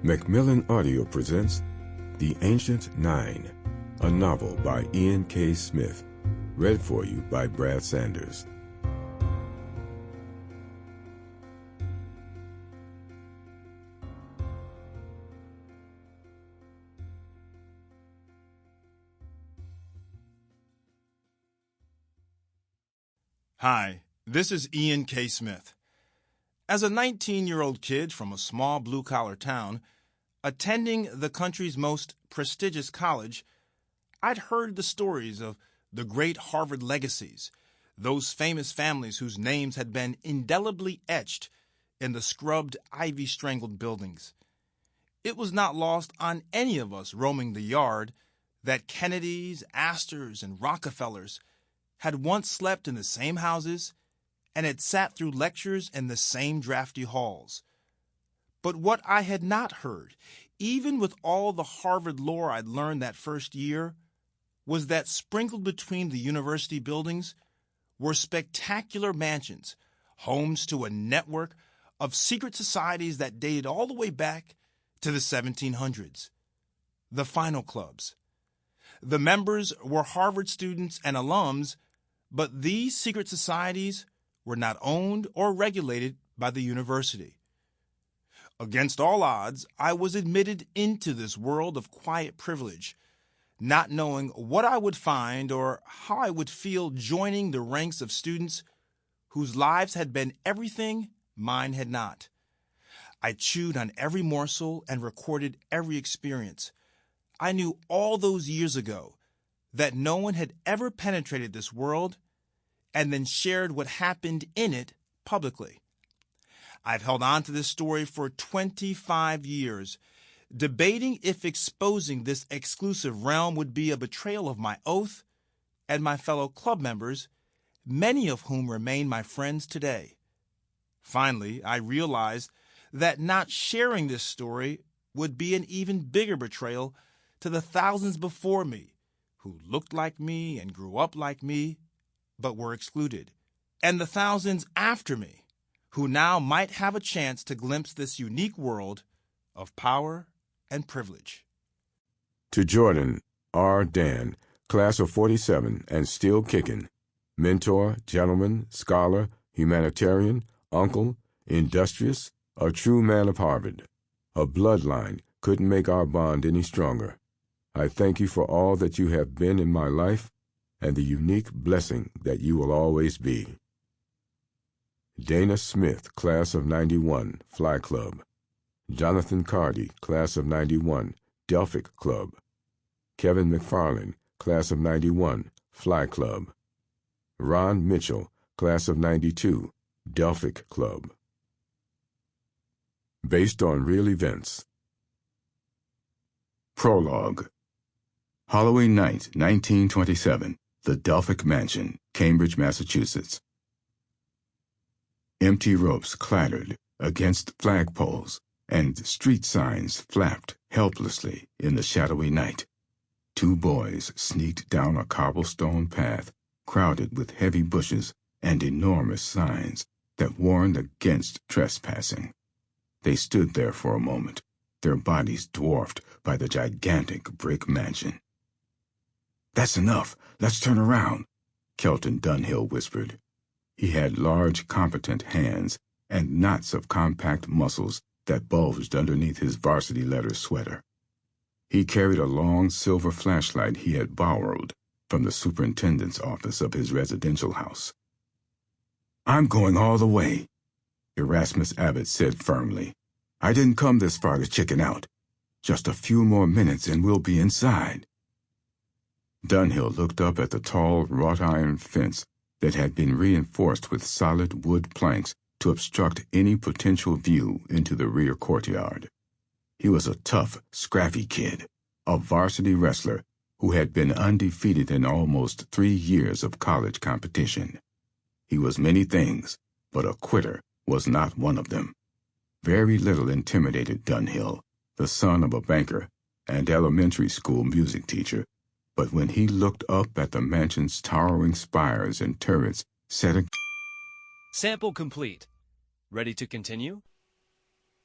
Macmillan Audio presents The Ancient Nine, a novel by Ian K. Smith, read for you by Brad Sanders. Hi, this is Ian K. Smith. As a 19-year-old kid from a small blue-collar town, attending the country's most prestigious college, I'd heard the stories of the great Harvard legacies, those famous families whose names had been indelibly etched in the scrubbed, ivy-strangled buildings. It was not lost on any of us roaming the yard that Kennedys, Astors, and Rockefellers had once slept in the same houses and had sat through lectures in the same drafty halls. But what I had not heard, even with all the Harvard lore I'd learned that first year, was that sprinkled between the university buildings were spectacular mansions, homes to a network of secret societies that dated all the way back to the 1700s. The Final Clubs. The members were Harvard students and alums, but these secret societies were not owned or regulated by the university. Against all odds, I was admitted into this world of quiet privilege, not knowing what I would find or how I would feel joining the ranks of students whose lives had been everything mine had not. I chewed on every morsel and recorded every experience. I knew all those years ago that no one had ever penetrated this world and then shared what happened in it publicly. I've held on to this story for 25 years, debating if exposing this exclusive realm would be a betrayal of my oath and my fellow club members, many of whom remain my friends today. Finally, I realized that not sharing this story would be an even bigger betrayal to the thousands before me who looked like me and grew up like me, but were excluded, and the thousands after me who now might have a chance to glimpse this unique world of power and privilege. To Jordan R. Dan, class of 47 and still kicking, mentor, gentleman, scholar, humanitarian, uncle, industrious, a true man of Harvard. A bloodline couldn't make our bond any stronger. I thank you for all that you have been in my life and the unique blessing that you will always be. Dana Smith, class of 91, Fly Club. Jonathan Cardy, class of 91, Delphic Club. Kevin McFarland, class of 91, Fly Club. Ron Mitchell, class of 92, Delphic Club. Based on real events. Prologue. Halloween night, 1927. The Delphic Mansion, Cambridge, Massachusetts. Empty ropes clattered against flagpoles, and street signs flapped helplessly in the shadowy night. Two boys sneaked down a cobblestone path crowded with heavy bushes and enormous signs that warned against trespassing. They stood there for a moment, their bodies dwarfed by the gigantic brick mansion. "That's enough. Let's turn around," Kelton Dunhill whispered. He had large, competent hands and knots of compact muscles that bulged underneath his varsity leather sweater. He carried a long silver flashlight he had borrowed from the superintendent's office of his residential house. "I'm going all the way," Erasmus Abbott said firmly. "I didn't come this far to chicken out. Just a few more minutes and we'll be inside." Dunhill looked up at the tall wrought-iron fence that had been reinforced with solid wood planks to obstruct any potential view into the rear courtyard. He was a tough, scrappy kid, a varsity wrestler who had been undefeated in almost 3 years of college competition. He was many things, but a quitter was not one of them. Very little intimidated Dunhill, the son of a banker and elementary school music teacher, but when he looked up at the mansion's towering spires and turrets set Sample complete. Ready to continue?